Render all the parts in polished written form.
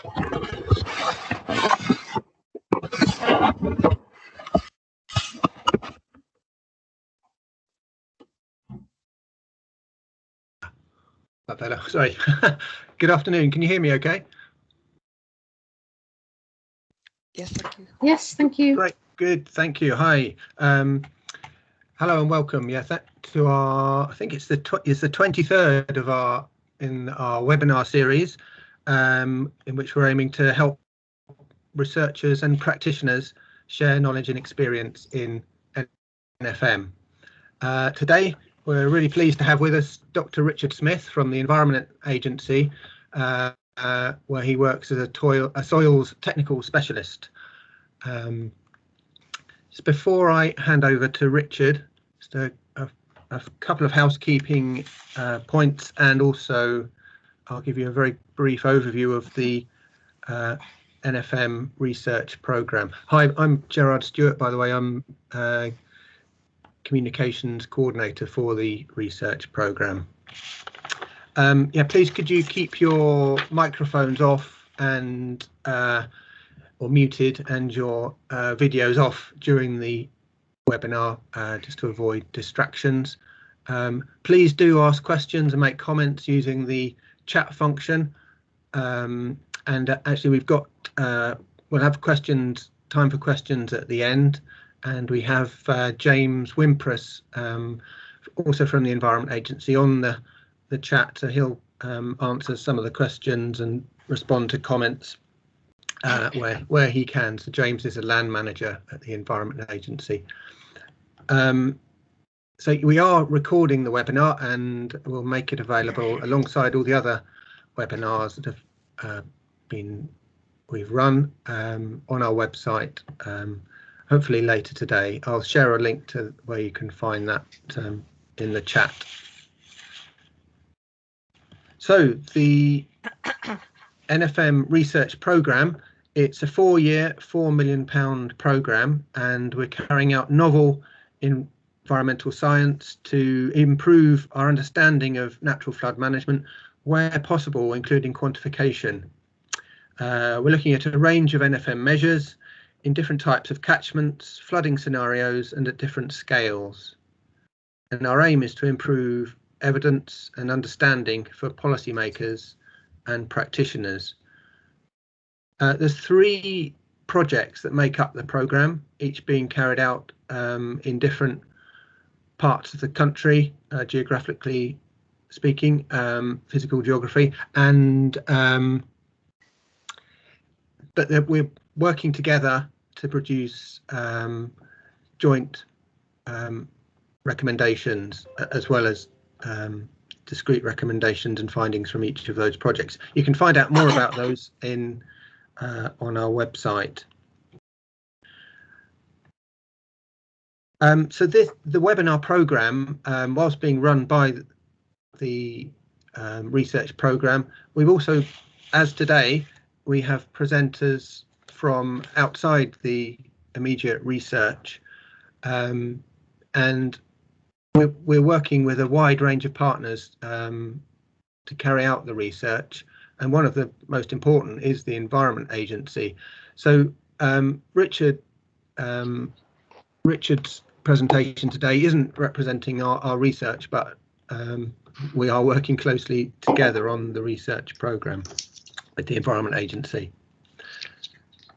Better. Sorry. Good afternoon. Can you hear me okay? Yes, thank you. Yes, thank you. Great. Good. Thank you. Hi. Hello and welcome. Yeah, to our, I think it's the 23rd of our webinar series, in which we're aiming to help researchers and practitioners share knowledge and experience in NFM. Today, we're really pleased to have with us Dr. Richard Smith from the Environment Agency, where he works as a soils technical specialist. Just before I hand over to Richard, just a couple of housekeeping points, and also I'll give you a very brief overview of the NFM Research Program. Hi, I'm Gerard Stewart, by the way. I'm Communications Coordinator for the Research Program. Yeah, please could you keep your microphones off and or muted, and your videos off during the webinar, just to avoid distractions. Please do ask questions and make comments using the chat function. And actually, we've got we'll have time for questions at the end, and we have James Wimpress, also from the Environment Agency, on the chat, so he'll answer some of the questions and respond to comments where he can. So James is a land manager at the Environment Agency. So we are recording the webinar, and we'll make it available alongside all the other webinars that have we've run on our website, hopefully later today. I'll share a link to where you can find that in the chat. So the NFM Research Program, it's a 4-year, £4 million program, and we're carrying out novel environmental science to improve our understanding of natural flood management where possible, including quantification. We're looking at a range of NFM measures in different types of catchments, flooding scenarios, and at different scales. And our aim is to improve evidence and understanding for policymakers and practitioners. There's 3 projects that make up the programme, each being carried out in different parts of the country, geographically speaking, physical geography, and but we're working together to produce joint recommendations, as well as discrete recommendations and findings from each of those projects. You can find out more about those on our website. So the webinar program, whilst being run by the research program, we've also, as today, we have presenters from outside the immediate research, and we're working with a wide range of partners to carry out the research, and one of the most important is the Environment Agency. So Richard's presentation today isn't representing our research, but we are working closely together on the research program with the Environment Agency.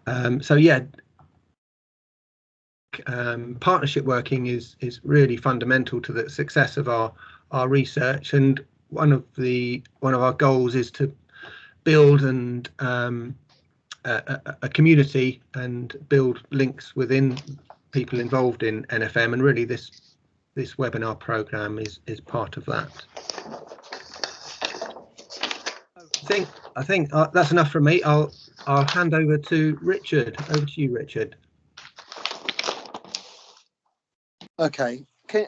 So yeah, partnership working is really fundamental to the success of our research, and one of our goals is to build and a community and build links within people involved in NFM, and really this webinar program is part of that. I think that's enough from me. I'll hand over to Richard. Over to you, Richard. Okay. Can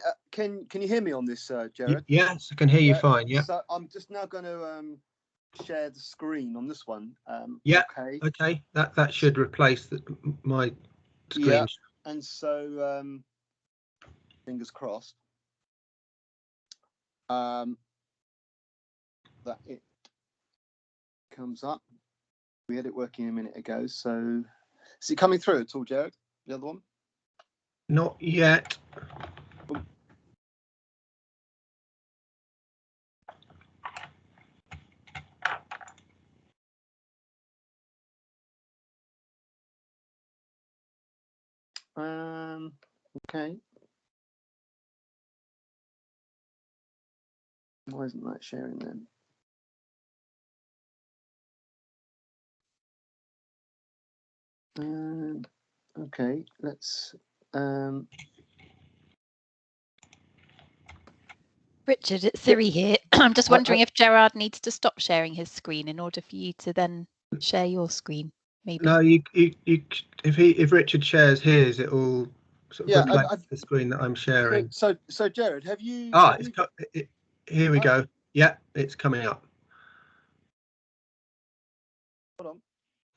you hear me on this, Gerard? Yes, I can hear you fine. Yeah. So I'm just now going to share the screen on this one. Yeah. Okay. Okay. That should replace my screen. Yeah. And so fingers crossed that it comes up. We had it working a minute ago. So is it coming through at all, Jared? The other one? Not yet. Okay. Why isn't that sharing then? Okay, let's. Richard, it's Siri here. I'm just wondering I- if Gerard needs to stop sharing his screen in order for you to then share your screen. Maybe. No, if Richard shares his, it will sort of Yeah, reflect the screen that I'm sharing. so Jared, have you? Ah, have here we go. Yeah, it's coming up. Hold on.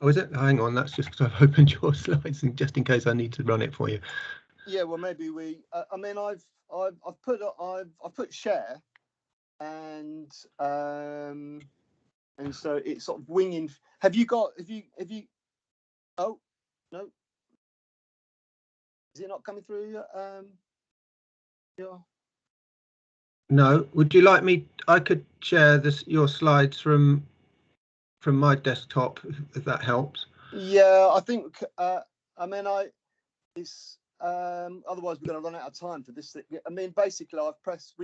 Oh, is it? Hang on, that's just because I've opened your slides, and just in case I need to run it for you. Yeah, well, maybe we. I mean, I've put share, and so it's sort of winging. Have you? Oh, no. Is it not coming through? No, would you like me? I could share your slides from my desktop if that helps. Yeah, I think. I mean, it's otherwise we're going to run out of time for this thing. I mean, basically, I've pressed.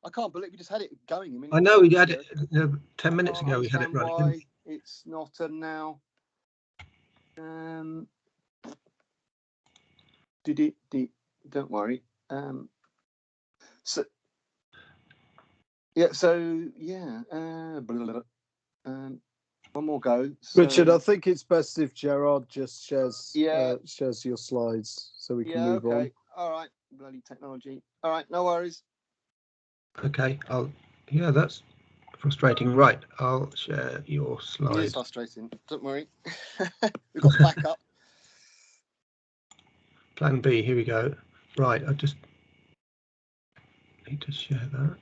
I can't believe we just had it going a minute. I know we had it 10 minutes ago. We had it running. Why it's not now? Don't worry. So yeah. So yeah. One more go. So, Richard, I think it's best if Gerard just shares shares your slides so we can move on. All right. Bloody technology. All right. No worries. Okay. Yeah, that's frustrating. Right. I'll share your slides. It's frustrating. Don't worry. We've got backup. Plan B. Here we go. Right. I just need to share that.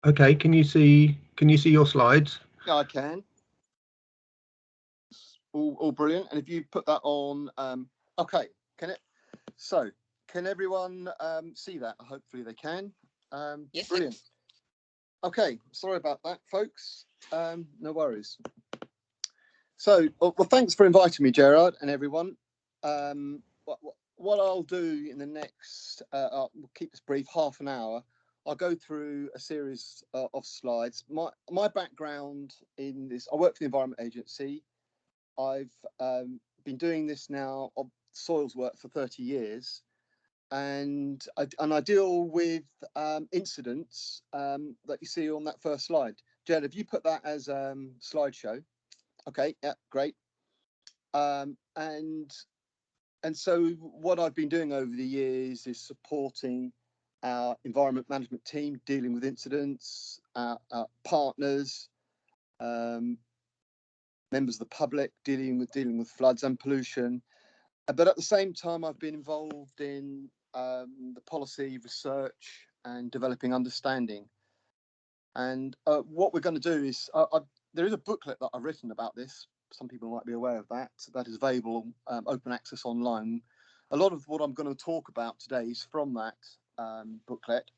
Okay, can you see your slides? Yeah, I can. All brilliant. And if you put that on, okay, can everyone see that? Hopefully they can. Yes. Brilliant. Okay, sorry about that, folks. No worries. So, well, thanks for inviting me, Gerard, and everyone. What I'll do in the next, we'll keep this brief, half an hour. I'll go through a series of slides. My background in this, I work for the Environment Agency. I've been doing this now of soils work for 30 years, and I deal with incidents that you see on that first slide. Jen, have you put that as slideshow? Okay, yeah, great. And so what I've been doing over the years is supporting our environment management team dealing with incidents, our partners, members of the public dealing with floods and pollution. But at the same time, I've been involved in the policy research and developing understanding. And what we're going to do is, there is a booklet that I've written about this. Some people might be aware of that. That is available, open access online. A lot of what I'm going to talk about today is from that booklet.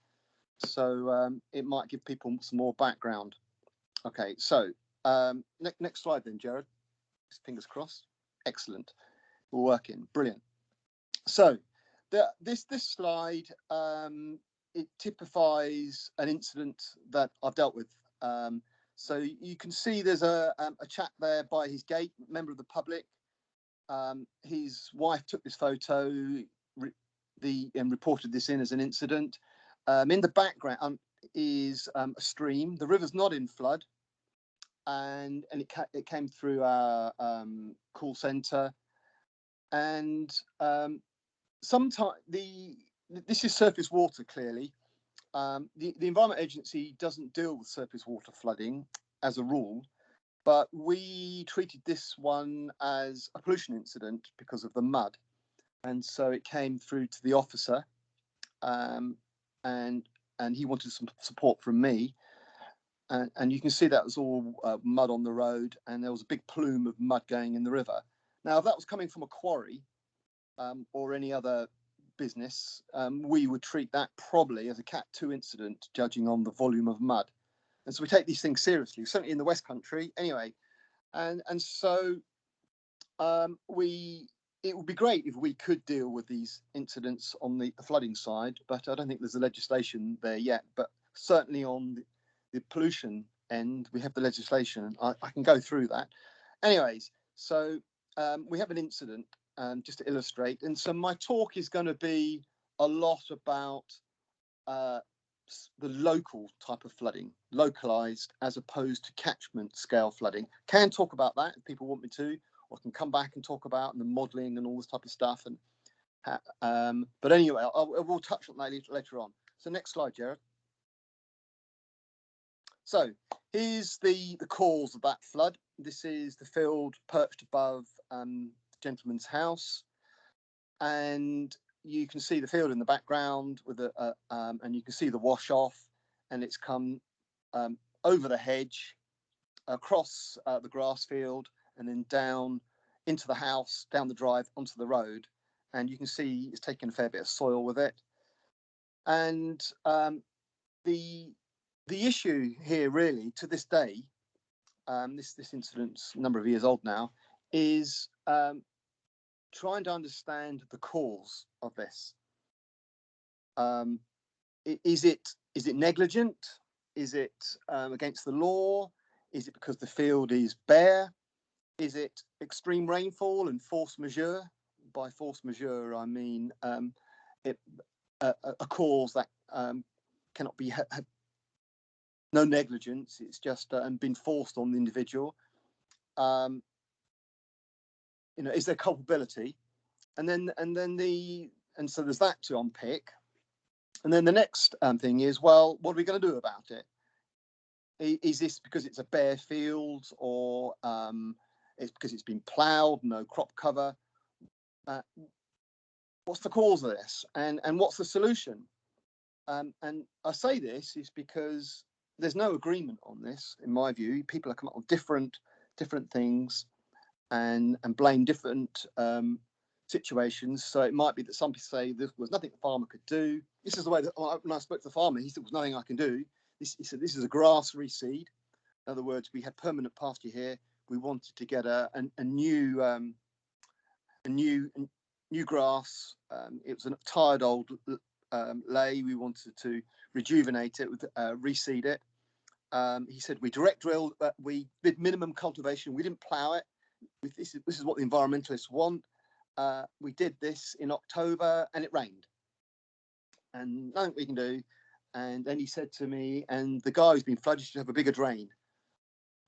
So it might give people some more background. Okay, so next slide then, Jared. Fingers crossed. Excellent. We're working. Brilliant. So this slide, it typifies an incident that I've dealt with. So you can see there's a chap there by his gate, member of the public. His wife took this photo, and reported this in as an incident. In the background is a stream. The river's not in flood, and it came through our call centre. And sometimes this is surface water, clearly. The Environment Agency doesn't deal with surface water flooding as a rule, but we treated this one as a pollution incident because of the mud. And so it came through to the officer, and he wanted some support from me. And you can see that was all mud on the road, and there was a big plume of mud going in the river. Now, if that was coming from a quarry or any other business, we would treat that probably as a Cat 2 incident, judging on the volume of mud. And so we take these things seriously, certainly in the West Country anyway. And so it would be great if we could deal with these incidents on the flooding side, but I don't think there's a legislation there yet. But certainly on the pollution end, we have the legislation. I can go through that. Anyways, so we have an incident just to illustrate. And so my talk is going to be a lot about the local type of flooding, localized as opposed to catchment scale flooding. Can talk about that if people want me to, or can come back and talk about the modelling and all this type of stuff. And but anyway, we'll touch on that later on. So next slide, Jared. So here's the cause of that flood. This is the field perched above the gentleman's house, and you can see the field in the background with and you can see the wash off, and it's come over the hedge, across the grass field, and then down into the house, down the drive onto the road. And you can see it's taken a fair bit of soil with it. And the issue here, really, to this day, this incident's a number of years old now, is trying to understand the cause of this. Is it negligent? Is it against the law? Is it because the field is bare? Is it extreme rainfall and force majeure? By force majeure, I mean a cause that cannot be no negligence. It's just been forced on the individual. Is there culpability? And so there's that to unpick. And then the next thing is, well, what are we going to do about it? Is this because it's a bare field, or it's because it's been ploughed, no crop cover? What's the cause of this, and what's the solution? And I say this is because there's no agreement on this, in my view. People have come up with different things and blame different situations. So it might be that some people say there was nothing the farmer could do. This is the way that when I spoke to the farmer, he said there was nothing I can do. He said this is a grass reseed. In other words, we had permanent pasture here. We wanted to get a new grass. It was a tired old lay. We wanted to rejuvenate it, reseed it. He said we direct drilled, we did minimum cultivation. We didn't plough it. This is what the environmentalists want. We did this in October, and it rained, and nothing we can do. And then he said to me, and the guy who's been flooded should have a bigger drain,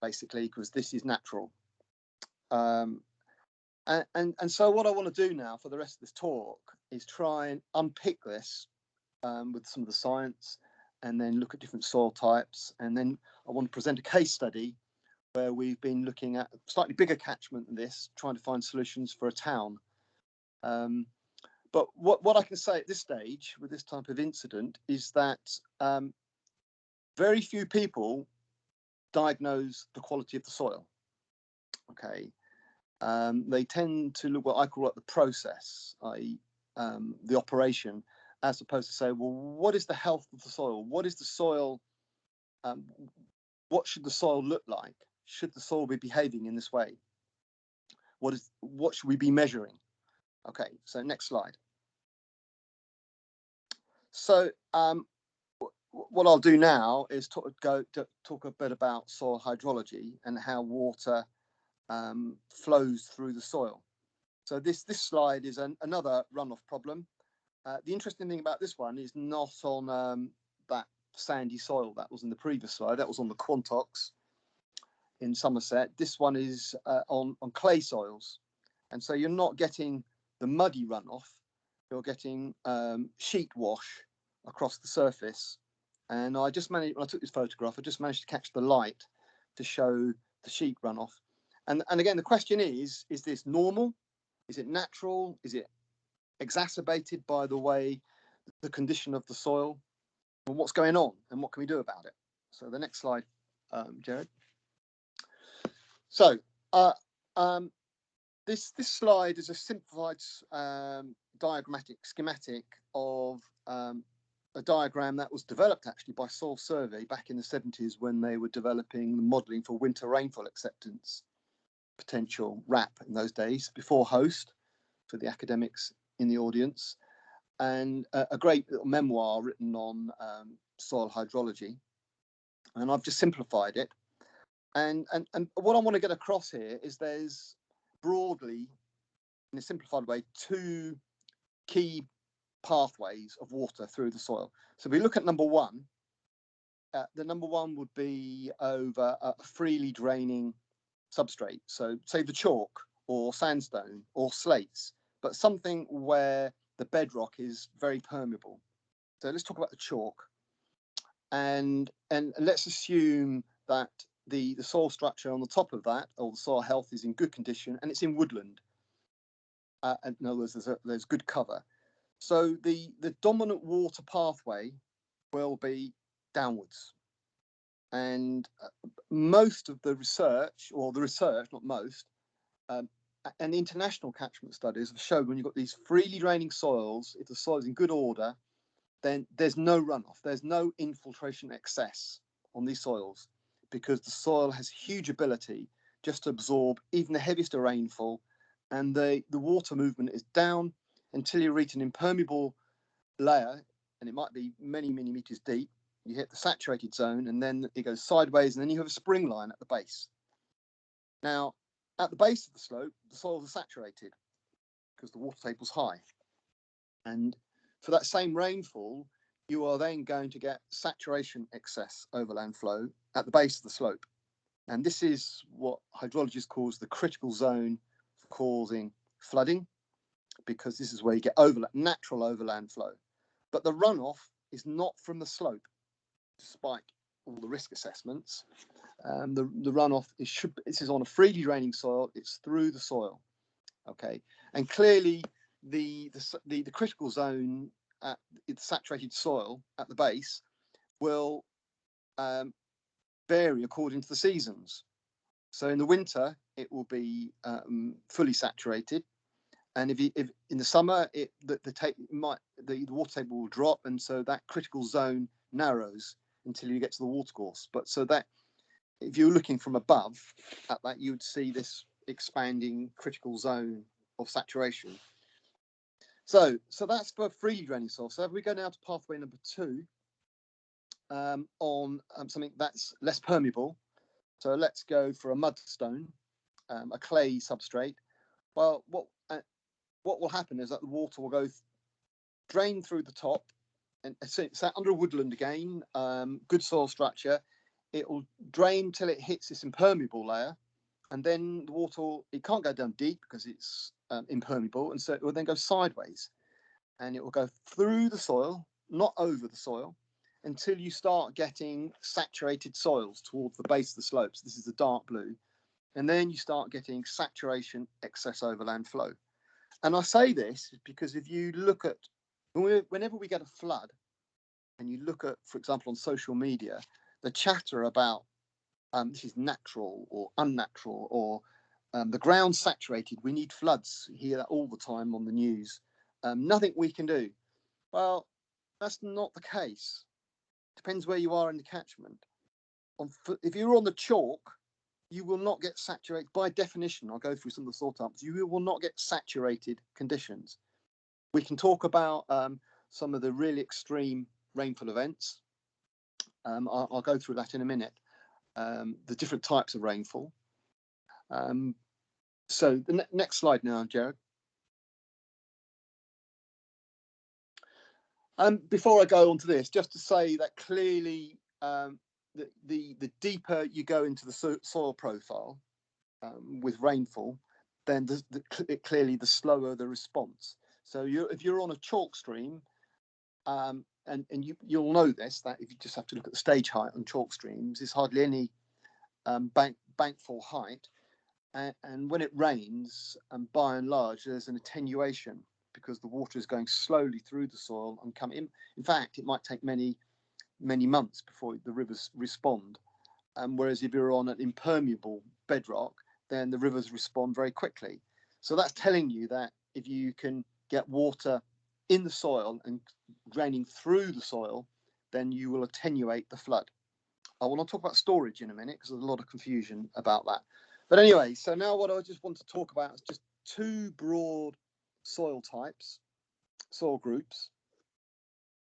basically, because this is natural. And so what I want to do now for the rest of this talk is try and unpick this with some of the science, and then look at different soil types. And then I want to present a case study where we've been looking at a slightly bigger catchment than this, trying to find solutions for a town. But what I can say at this stage with this type of incident is that very few people diagnose the quality of the soil. Okay, they tend to look what I call the process, i.e. the operation, as opposed to say, well, what is the health of the soil? What is the soil? What should the soil look like? Should the soil be behaving in this way? What should we be measuring? Okay, so next slide. So what I'll do now is talk a bit about soil hydrology and how water flows through the soil. So this slide is another runoff problem. The interesting thing about this one is not on that sandy soil that was in the previous slide. That was on the Quantox in Somerset. This one is on clay soils, and so you're not getting the muddy runoff. You're getting sheet wash across the surface. And I just managed, when I took this photograph, I just managed to catch the light to show sheet runoff. And again, the question is this normal? Is it natural? Is it exacerbated by the way, the condition of the soil? And what's going on? And what can we do about it? So the next slide, Jared. So this slide is a simplified diagrammatic schematic of a diagram that was developed actually by Soil Survey back in the 70s when they were developing the modelling for winter rainfall acceptance potential RAP in those days, before HOST for the academics in the audience, and a great little memoir written on soil hydrology. And I've just simplified it. And what I want to get across here is there's broadly, in a simplified way, two key pathways of water through the soil. So we look at number one. The number one would be over a freely draining substrate. So say the chalk or sandstone or slates, but something where the bedrock is very permeable. So let's talk about the chalk. And let's assume that the soil structure on the top of that, or the soil health, is in good condition and it's in woodland. And in other words, there's good cover. So the dominant water pathway will be downwards. And most of the research, not most, and international catchment studies have shown when you've got these freely draining soils, if the soil is in good order, then there's no runoff, there's no infiltration excess on these soils, because the soil has huge ability just to absorb even the heaviest of rainfall, and the water movement is down until you reach an impermeable layer, and it might be many, many meters deep. You hit the saturated zone, and then it goes sideways, and then you have a spring line at the base. Now, at the base of the slope, the soils are saturated because the water table's high. And for that same rainfall, you are then going to get saturation excess overland flow at the base of the slope. And this is what hydrologists call the critical zone for causing flooding, because this is where you get natural overland flow. But the runoff is not from the slope, despite all the risk assessments. The runoff this is on a freely draining soil. It's through the soil, okay. And clearly, the critical zone at the saturated soil at the base will vary according to the seasons. So in the winter, it will be fully saturated, and if in the summer, the water table will drop, and so that critical zone narrows until you get to the watercourse. But so that if you're looking from above at that, you would see this expanding critical zone of saturation. So that's for freely draining soil. So if we go now to pathway number two, on something that's less permeable. So let's go for a mudstone, a clay substrate. Well, what will happen is that the water will go drain through the top, and it's under a woodland again, good soil structure. It will drain till it hits this impermeable layer, and then the water, it can't go down deep because it's impermeable, and so it will then go sideways, and it will go through the soil, not over the soil, until you start getting saturated soils towards the base of the slopes. This is the dark blue, and then you start getting saturation excess overland flow. And I say this because if you look at, whenever we get a flood, and you look at, for example, on social media, the chatter about this is natural or unnatural, or the ground's saturated, we need floods. You hear that all the time on the news. Nothing we can do. Well, that's not the case. Depends where you are in the catchment. If you're on the chalk, you will not get saturated. By definition, I'll go through some of the soil types. You will not get saturated conditions. We can talk about some of the really extreme rainfall events. I'll go through that in a minute. The different types of rainfall. So the next slide now, Jared. Before I go on to this, just to say that clearly the deeper you go into the soil profile with rainfall, then clearly the slower the response. So if you're on a chalk stream, and you'll know this, that if you just have to look at the stage height on chalk streams, there's hardly any bankfall height. And when it rains, by and large, there's an attenuation because the water is going slowly through the soil and coming in. In fact, it might take many months before the rivers respond. Whereas if you're on an impermeable bedrock, then the rivers respond very quickly. So that's telling you that if you can get water in the soil and draining through the soil, then you will attenuate the flood. I want to talk about storage in a minute because there's a lot of confusion about that. But anyway, so now what I just want to talk about is just two broad soil types, soil groups,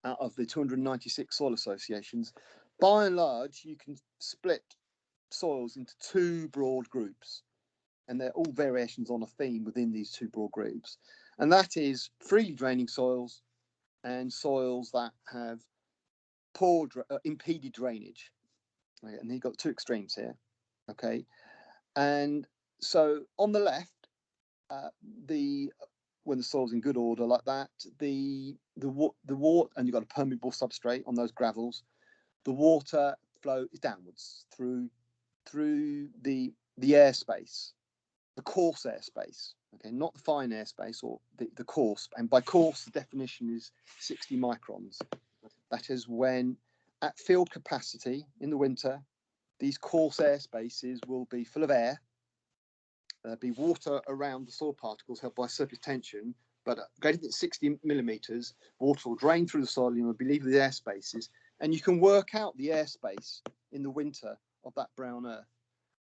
out of the 296 soil associations. By and large, you can split soils into two broad groups, and they're all variations on a theme within these two broad groups. And that is freely draining soils and soils that have poor, impeded drainage. Okay, and you've got two extremes here. Okay, and so on the left, when the soil's in good order like that, the water, and you've got a permeable substrate on those gravels, the water flow is downwards through the airspace, the coarse airspace. Okay, not the fine airspace, or the coarse. And by coarse, the definition is 60 microns. That is when at field capacity in the winter, these coarse airspaces will be full of air. There'll be water around the soil particles held by surface tension, but greater than 60 millimeters, water will drain through the soil and you'll be leaving the airspaces. And you can work out the airspace in the winter of that brown earth.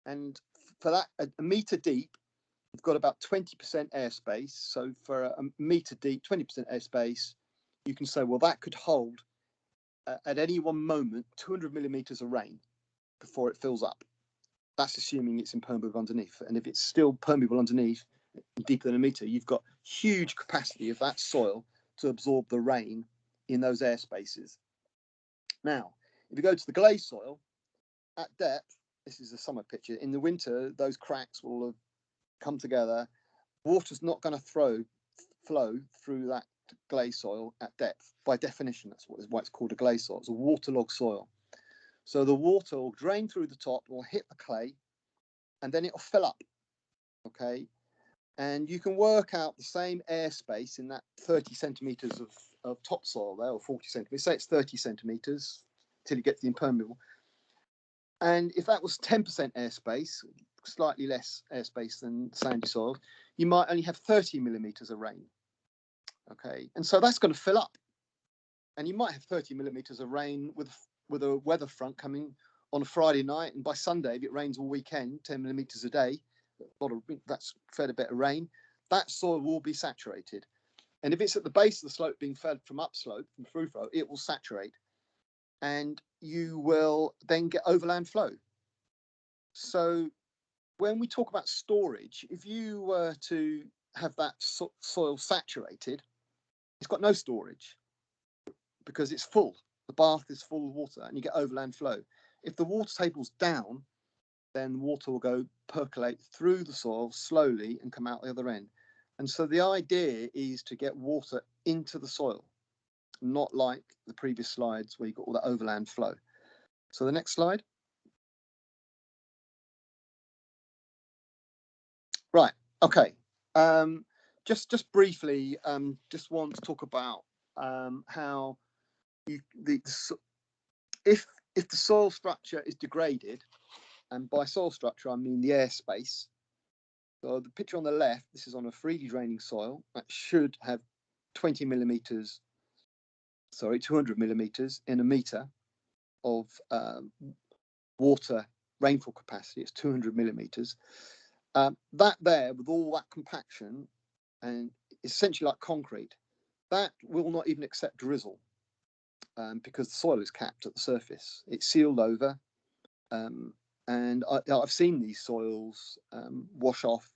And for that, a meter deep, you've got about 20% airspace. So for a meter deep, 20% airspace, you can say, well, that could hold at any one moment 200 millimeters of rain before it fills up. That's assuming it's impermeable underneath. And if it's still permeable underneath, deeper than a meter, you've got huge capacity of that soil to absorb the rain in those air spaces. Now, if you go to the glaze soil, at depth, this is a summer picture, in the winter, those cracks will have come together. Water's not going to flow through that glaze soil at depth. By definition, that's why it's called a glaze soil. It's a waterlogged soil. So the water will drain through the top, will hit the clay, and then it'll fill up. Okay, and you can work out the same airspace in that 30 centimeters of topsoil there, or 40 centimeters. Say it's 30 centimeters till you get to the impermeable. And if that was 10% airspace, slightly less airspace than sandy soil, you might only have 30 millimeters of rain. Okay, and so that's going to fill up. And you might have 30 millimeters of rain with a weather front coming on a Friday night, and by Sunday, if it rains all weekend, 10 millimeters a day, that's fed a bit of rain, that soil will be saturated. And if it's at the base of the slope being fed from upslope, from through flow, it will saturate. And you will then get overland flow. So when we talk about storage, if you were to have that soil saturated, it's got no storage because it's full. The bath is full of water and you get overland flow. If the water table's down, then water will go percolate through the soil slowly and come out the other end. And so the idea is to get water into the soil, not like the previous slides where you got all that overland flow. So the next slide. Right, okay. Just briefly, just want to talk about how if the soil structure is degraded, and by soil structure I mean the airspace. So the picture on the left, this is on a freely draining soil that should have 200 millimeters in a meter of water rainfall capacity. It's 200 millimeters. That there, with all that compaction, and essentially like concrete, that will not even accept drizzle because the soil is capped at the surface. It's sealed over, and I've seen these soils wash off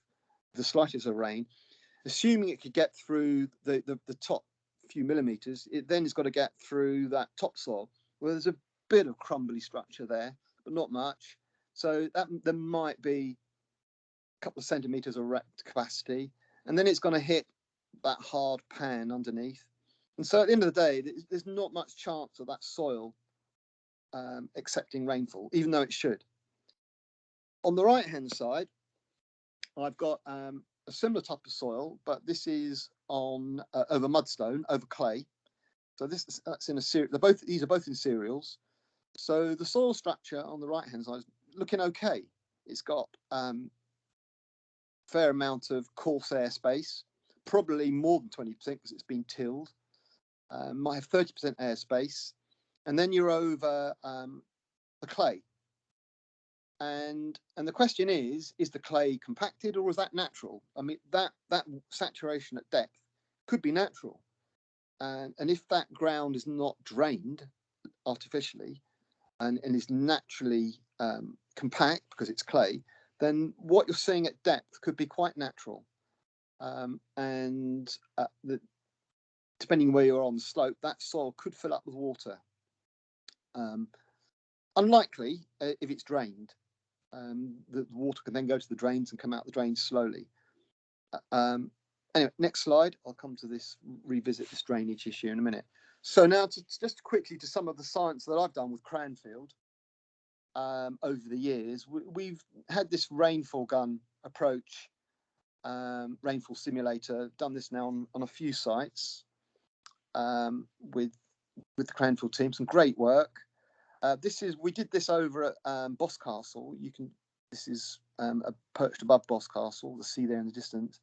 the slightest of rain. Assuming it could get through the top few millimeters, it then has got to get through that topsoil where there's a bit of crumbly structure there, but not much. So that there might be a couple of centimeters of capacity, and then it's going to hit that hard pan underneath. And so at the end of the day, there's not much chance of that soil accepting rainfall, even though it should. On the right hand side, I've got a similar type of soil, but this is on over mudstone, over clay. So that's in a series. These are both in cereals. So the soil structure on the right hand side is looking okay. It's got fair amount of coarse air space, probably more than 20% because it's been tilled. Might have 30% air space, and then you're over the clay. And the question is the clay compacted or is that natural? I mean, that saturation at depth could be natural. And if that ground is not drained artificially and is naturally compact because it's clay, then what you're seeing at depth could be quite natural. Depending where you're on the slope, that soil could fill up with water. Unlikely if it's drained. The water can then go to the drains and come out the drains slowly. Anyway, next slide. I'll come to this, revisit this drainage issue in a minute. So now just quickly to some of the science that I've done with Cranfield over the years. We've had this rainfall gun approach, rainfall simulator, done this now on a few sites with the Cranfield team, some great work. We did this over at Boscastle. This is perched above Boscastle, the sea there in the distance,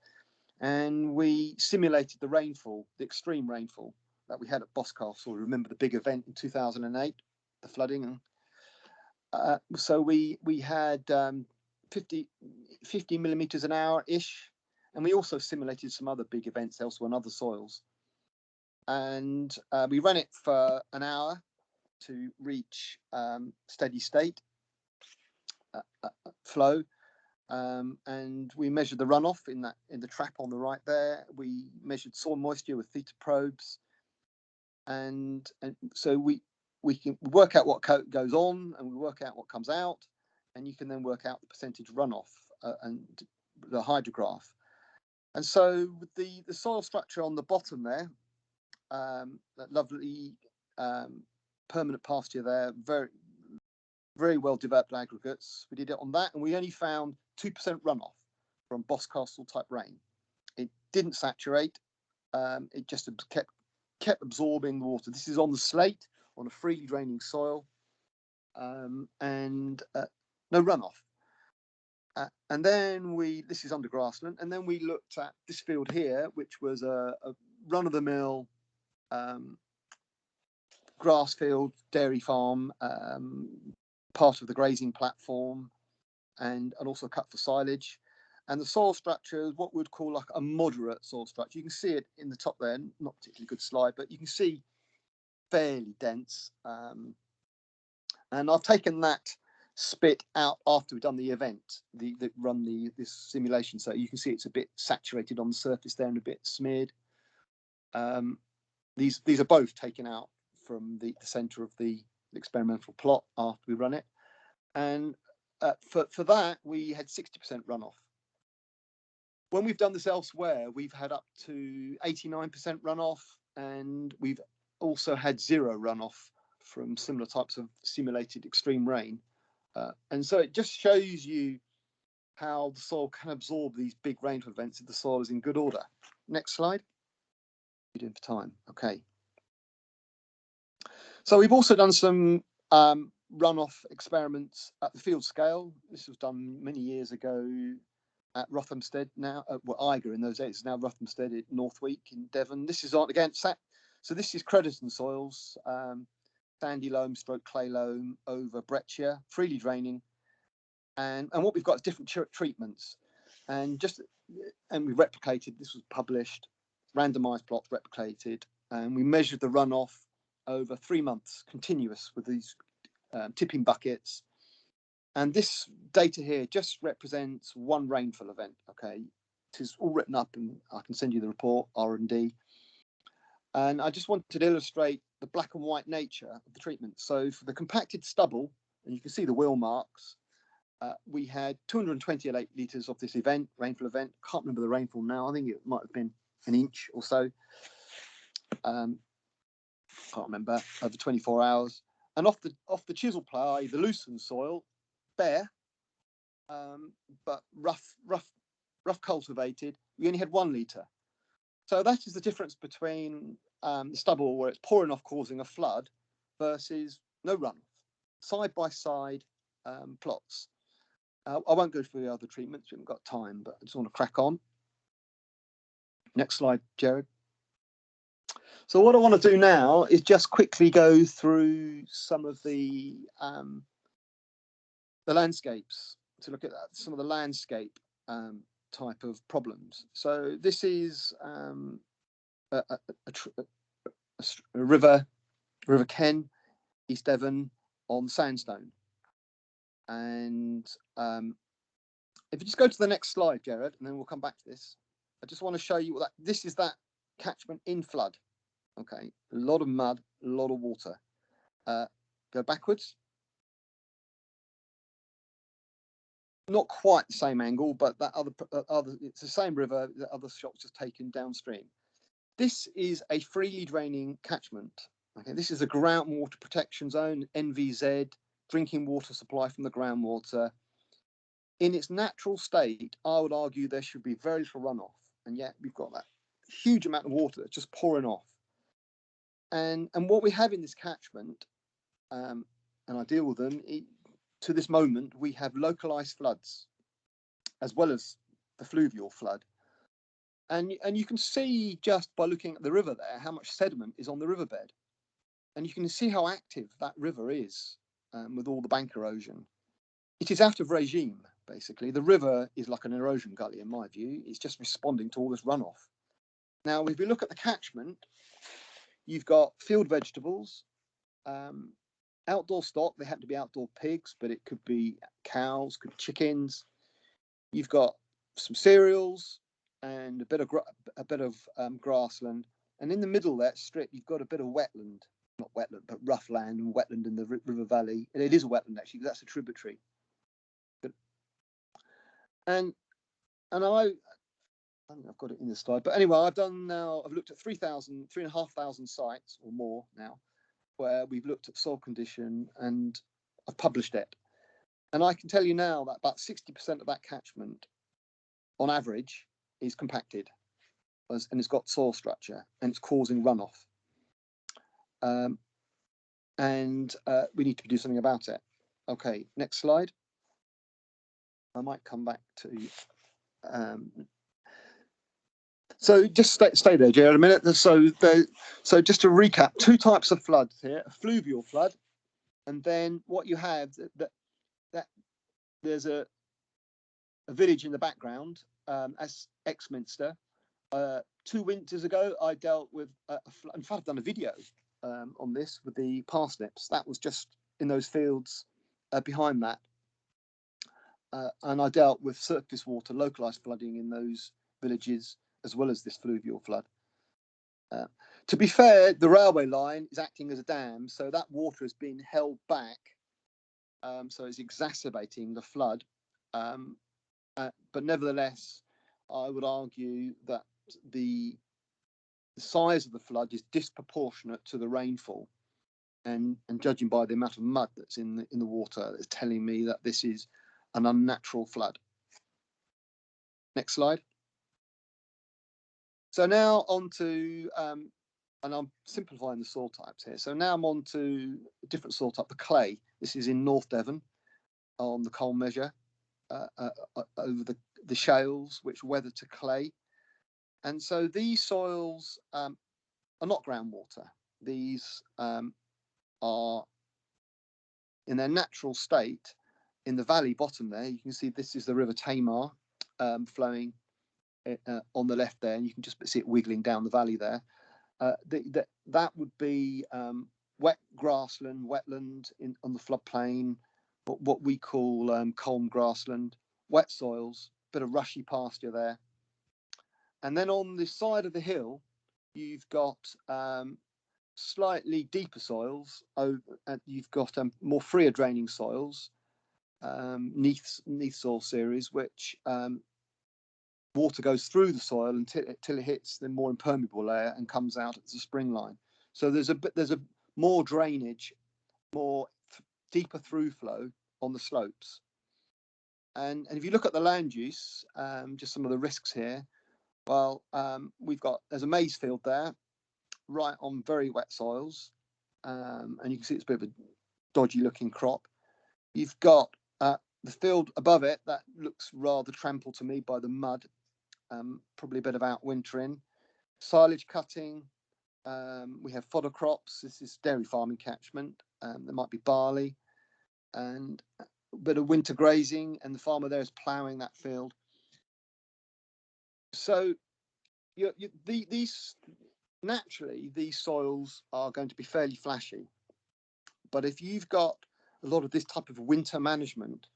and we simulated the rainfall, the extreme rainfall that we had at Boscastle. Remember the big event in 2008, the flooding. So we had 50 millimeters an hour ish, and we also simulated some other big events elsewhere on other soils. And we ran it for an hour to reach steady state flow, and we measured the runoff in the trap on the right there. We measured soil moisture with theta probes, and so we can work out what goes on, and we work out what comes out, and you can then work out the percentage runoff and the hydrograph. And so with the soil structure on the bottom there, that lovely permanent pasture there, very, very well developed aggregates. We did it on that, and we only found 2% runoff from Boscastle type rain. It didn't saturate. It just kept absorbing the water. This is on the slate, on a freely draining soil, and no runoff. And then this is under grassland, and then we looked at this field here, which was a run-of-the-mill grass field, dairy farm, part of the grazing platform, and also cut for silage. And the soil structure is what we'd call like a moderate soil structure. You can see it in the top there, not particularly good slide, but you can see fairly dense. And I've taken that spit out after we've done the event, this simulation, so you can see it's a bit saturated on the surface there and a bit smeared. These are both taken out from the center of the experimental plot after we run it, and for that we had 60% runoff. When we've done this elsewhere, we've had up to 89% runoff, and we've also had zero runoff from similar types of simulated extreme rain. And so it just shows you how the soil can absorb these big rainfall events if the soil is in good order. Next slide. You're doing for time. Okay. So we've also done some runoff experiments at the field scale. This was done many years ago at Rothamsted now, Eiger in those days, is now Rothamsted at Northweek in Devon. This is so this is Crediton soils, sandy loam stroke clay loam over breccia, freely draining, and what we've got is different treatments, and we replicated. This was published, randomized plots replicated, and we measured the runoff over 3 months continuous with these tipping buckets. And this data here just represents one rainfall event. Okay, it is all written up, and I can send you the report, R&D. And I just wanted to illustrate the black and white nature of the treatment. So for the compacted stubble, and you can see the wheel marks, we had 228 litres of this rainfall event. Can't remember the rainfall now. I think it might have been an inch or so. Can't remember, over 24 hours. And off the chisel plough, the loosened soil, bare, but rough cultivated, we only had 1 litre. So that is the difference between the stubble where it's pouring off causing a flood versus no runoff. Side by side plots. I won't go through the other treatments, we haven't got time, but I just want to crack on. Next slide, Jared. So what I want to do now is just quickly go through some of the landscapes, to look at that, some of the landscape type of problems. So this is a river Ken, East Devon, on sandstone. And if you just go to the next slide, Jared, and then we'll come back to this. I just want to show you that this is that catchment in flood. Okay, a lot of mud, a lot of water. Go backwards. Not quite the same angle, but that other it's the same river. The other shot's just taken downstream. This is a freely draining catchment. Okay, this is a groundwater protection zone, NVZ, drinking water supply from the groundwater. In its natural state, I would argue there should be very little runoff, and yet we've got that huge amount of water that's just pouring off. And what we have in this catchment, and I deal with them, to this moment, we have localized floods, as well as the fluvial flood. And you can see just by looking at the river there, how much sediment is on the riverbed. And you can see how active that river is with all the bank erosion. It is out of regime, basically. The river is like an erosion gully, in my view. It's just responding to all this runoff. Now, if you look at the catchment, you've got field vegetables, outdoor stock. They happen to be outdoor pigs, but it could be cows, could be chickens. You've got some cereals and a bit of grassland. And in the middle of that strip, you've got a bit of wetland. Not wetland, but rough land and wetland in the river valley. And it is a wetland, actually, because that's a tributary. And I think I've got it in the slide. But anyway, I've looked at 3,500 sites or more now, where we've looked at soil condition, and I've published it. And I can tell you now that about 60% of that catchment, on average, is compacted, and it's got soil structure, and it's causing runoff. And we need to do something about it. Okay, next slide. I might come back to. So just stay there, Jared, a minute. So just to recap, 2 types of floods here: a fluvial flood, and then what you have that there's a village in the background, as Exminster. 2 winters ago, I dealt with in fact, I've done a video on this with the parsnips. That was just in those fields behind that. And I dealt with surface water, localized flooding in those villages, as well as this fluvial flood. To be fair, the railway line is acting as a dam, so that water has been held back, so it's exacerbating the flood. But nevertheless, I would argue that the size of the flood is disproportionate to the rainfall, and judging by the amount of mud that's in the water, it's telling me that this is an unnatural flood. Next slide. So now on to, and I'm simplifying the soil types here. So now I'm on to a different soil type, the clay. This is in North Devon on the coal measure, over the shales, which weather to clay. And so these soils are not groundwater. These are in their natural state in the valley bottom there. You can see this is the River Tamar flowing on the left there, and you can just see it wiggling down the valley there. That would be wet grassland, wetland on the floodplain, what we call culm grassland, wet soils, bit of rushy pasture there. And then on the side of the hill, you've got slightly deeper soils. You've got more freer draining soils, neath soil series, which water goes through the soil until it hits the more impermeable layer and comes out as a spring line. So there's a more drainage, more deeper through flow on the slopes. And if you look at the land use, just some of the risks here, well, there's a maize field there, right on very wet soils, and you can see it's a bit of a dodgy looking crop. You've got the field above it that looks rather trampled to me by the mud, probably a bit of outwintering. Silage cutting, we have fodder crops. This is dairy farming catchment. There might be barley and a bit of winter grazing, and the farmer there is ploughing that field. So naturally, these soils are going to be fairly flashy. But if you've got a lot of this type of winter management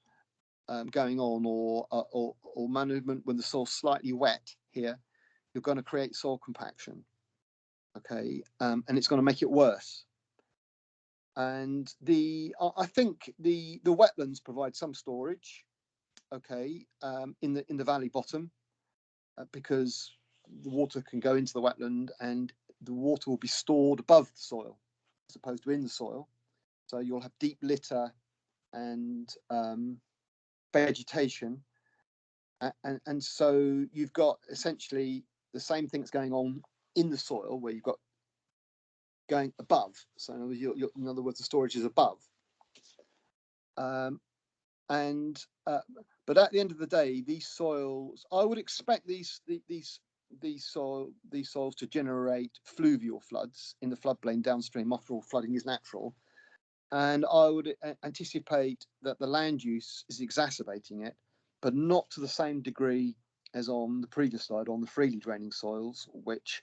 going on, or management when the soil's slightly wet here, you're going to create soil compaction. Okay, and it's going to make it worse. And I think the wetlands provide some storage, okay, in the valley bottom, because the water can go into the wetland and the water will be stored above the soil as opposed to in the soil. So you'll have deep litter and vegetation, and so you've got essentially the same thing that's going on in the soil, where you've got going above. So in other words, the storage is above. But at the end of the day, these soils, I would expect these soils to generate fluvial floods in the floodplain downstream. After all, flooding is natural, and I would anticipate that the land use is exacerbating it, but not to the same degree as on the previous slide on the freely draining soils, which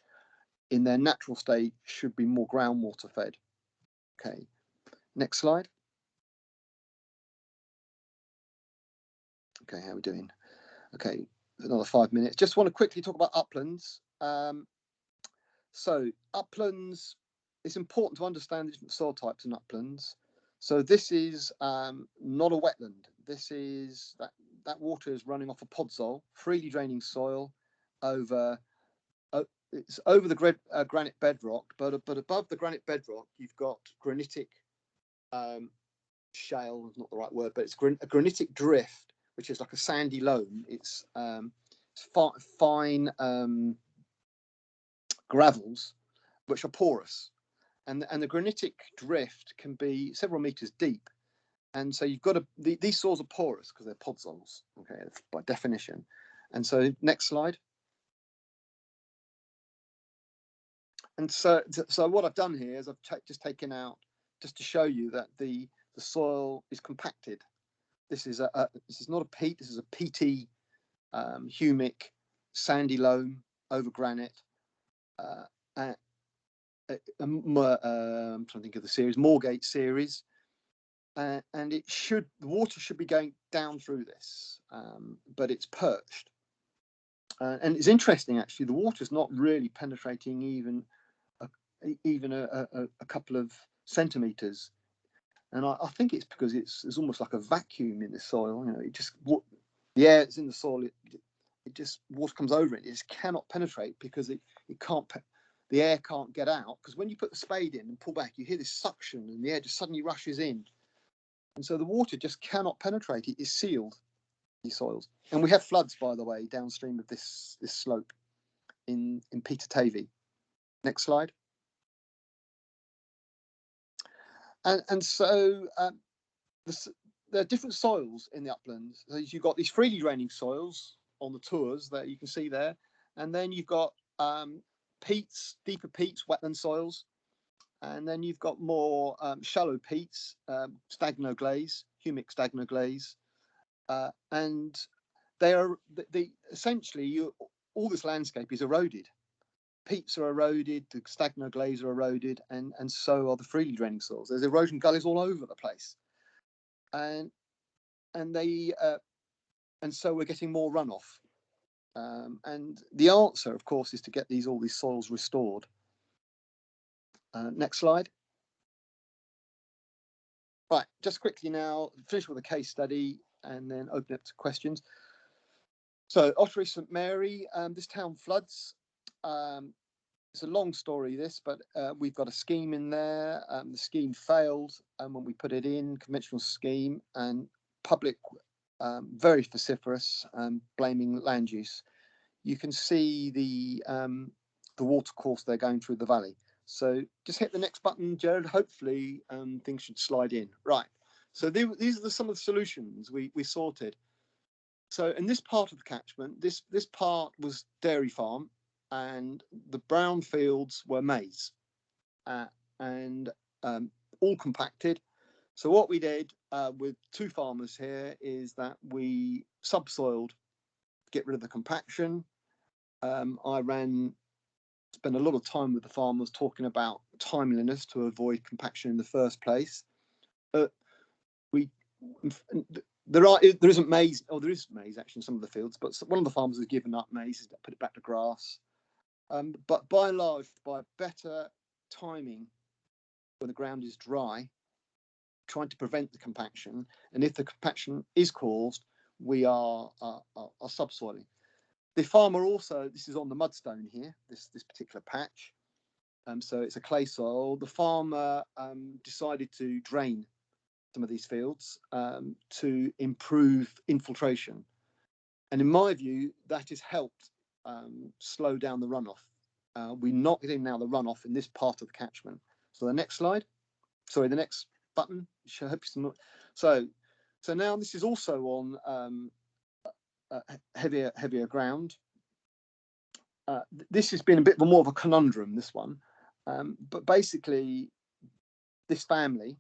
in their natural state should be more groundwater fed. Okay, next slide. Okay, how are we doing? Okay, another 5 minutes. Just want to quickly talk about uplands. So uplands, it's important to understand the different soil types in uplands. So this is not a wetland. This is that water is running off a podzol, freely draining soil over. It's over the granite bedrock, but above the granite bedrock, you've got granitic shale. Is not the right word, but it's a granitic drift, which is like a sandy loam. It's fine gravels, which are porous, and the granitic drift can be several meters deep, and so you've got these soils are porous because they're podzols, okay, by definition. And so next slide. And so what I've done here is I've just taken out, just to show you that the soil is compacted. This is not a peat. This is a peaty, humic, sandy loam over granite. I'm trying to think of the series, Moorgate series, and the water should be going down through this, but it's perched. And it's interesting, actually, the water's not really penetrating even a couple of centimeters, and I think it's because it's almost like a vacuum in the soil. You know, the air that's in the soil, it just water comes over it. It just cannot penetrate because it can't. The air can't get out, because when you put the spade in and pull back, you hear this suction, and the air just suddenly rushes in, and so the water just cannot penetrate. It is sealed, these soils. And we have floods, by the way, downstream of this slope in Peter Tavy. Next slide. And so there are different soils in the uplands. So you've got these freely draining soils on the tours that you can see there, and then you've got peats, deeper peats, wetland soils, and then you've got more shallow peats, stagnoglaze, humic stagnoglaze, and they are essentially all this landscape is eroded. Peats are eroded, the stagnoglaze are eroded, and so are the freely draining soils. There's erosion gullies all over the place, and so we're getting more runoff. And the answer, of course, is to get all these soils restored. Next slide. Right, just quickly now, finish with a case study and then open it to questions. So Ottery St Mary, this town floods. It's a long story, this, but we've got a scheme in there. The scheme failed when we put it in, conventional scheme, and public very vociferous, blaming land use. You can see the water course they're going through the valley. So just hit the next button, Jared. Hopefully things should slide in. Right. So these are some of the solutions we sorted. So in this part of the catchment, this part was dairy farm, and the brown fields were maize, and all compacted. So what we did with two farmers here is that we subsoiled to get rid of the compaction. Spent a lot of time with the farmers talking about timeliness to avoid compaction in the first place. There isn't maize, or there is maize actually in some of the fields, but one of the farmers has given up maize, put it back to grass. But by and large, by better timing when the ground is dry, trying to prevent the compaction, and if the compaction is caused, we are subsoiling. The farmer also, this is on the mudstone here, this particular patch, so it's a clay soil. The farmer decided to drain some of these fields to improve infiltration, and in my view, that has helped slow down the runoff. We're not getting now the runoff in this part of the catchment. So the next slide, sorry, the next button. So now this is also on heavier ground. This has been a bit more of a conundrum, this one, but basically this family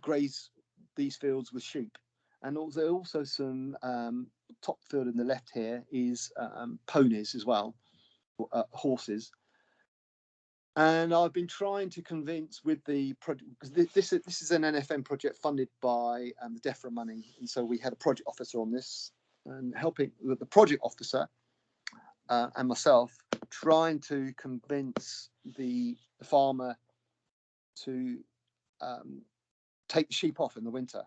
graze these fields with sheep, and also some top field in the left here is ponies as well, horses. And I've been trying to convince with the project, because this is an NFM project funded by the DEFRA money, and so we had a project officer on this, and helping with the project officer and myself trying to convince the farmer to take the sheep off in the winter.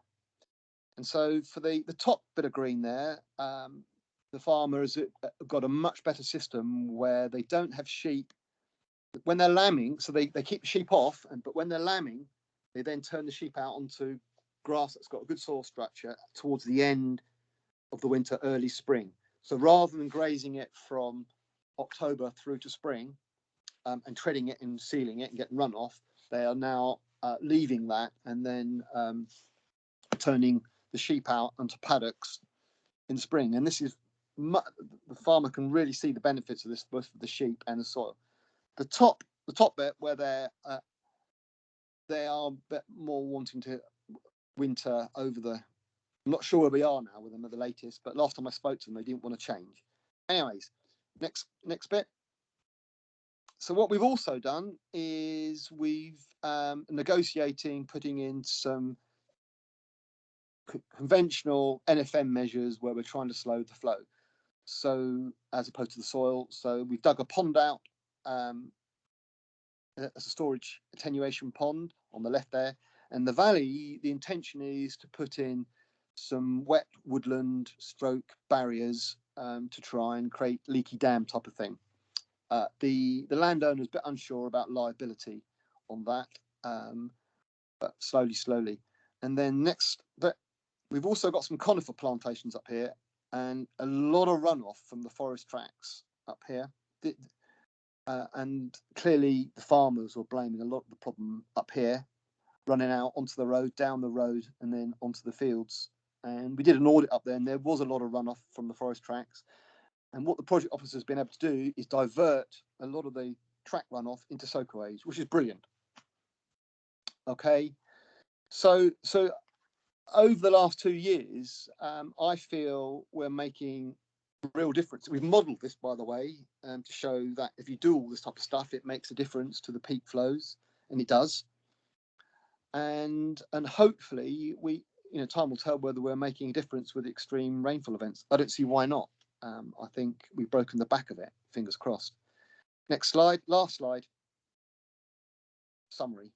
And so for the top bit of green there, the farmer has got a much better system where they don't have sheep when they're lambing, so they keep the sheep off, but when they're lambing, they then turn the sheep out onto grass that's got a good soil structure towards the end of the winter, early spring. So rather than grazing it from October through to spring and treading it and sealing it and getting runoff, they are now leaving that and then turning the sheep out onto paddocks in spring. And this is, the farmer can really see the benefits of this, both for the sheep and the soil. The top bit where they are a bit more wanting to winter over the, I'm not sure where we are now with them at the latest, but last time I spoke to them, they didn't want to change. Anyways, next bit. So what we've also done is we've negotiating, putting in some conventional NFM measures where we're trying to slow the flow. So as opposed to the soil, so we've dug a pond out as a storage attenuation pond on the left there, and the valley, the intention is to put in some wet woodland stroke barriers to try and create leaky dam type of thing. The landowner's a bit unsure about liability on that, but slowly. And then next, we've also got some conifer plantations up here and a lot of runoff from the forest tracks up here. And clearly the farmers were blaming a lot of the problem up here, running out onto the road, down the road, and then onto the fields. And we did an audit up there, and there was a lot of runoff from the forest tracks. And what the project officer has been able to do is divert a lot of the track runoff into soakways, which is brilliant. Okay, so over the last 2 years, I feel we're making a real difference. We've modelled this, by the way, to show that if you do all this type of stuff, it makes a difference to the peak flows, and it does. And hopefully time will tell whether we're making a difference with extreme rainfall events. I don't see why not. I think we've broken the back of it, fingers crossed. Next slide, last slide. Summary.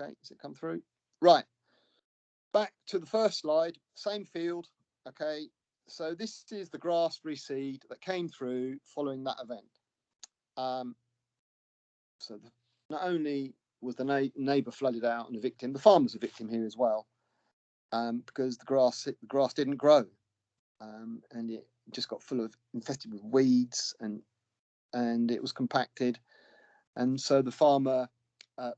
Okay, does it come through? Right, back to the first slide, same field. Okay, so this is the grass reseed that came through following that event. So not only was the neighbour flooded out and a victim. The farmer's a victim here as well, because the grass didn't grow, and it just got infested with weeds, and it was compacted, and so the farmer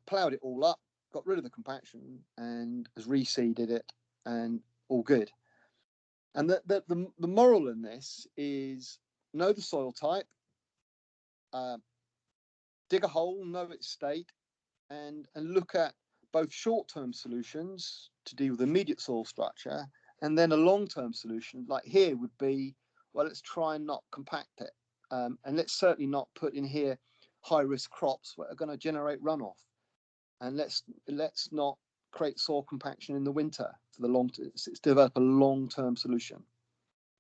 ploughed it all up, got rid of the compaction, and has reseeded it, and all good. And the moral in this is know the soil type, dig a hole, know its state, and look at both short-term solutions to deal with immediate soil structure, and then a long-term solution, like here, would be, well, let's try and not compact it, and let's certainly not put in here high-risk crops that are going to generate runoff, and let's not create soil compaction in the winter for the long term. It's develop a long-term solution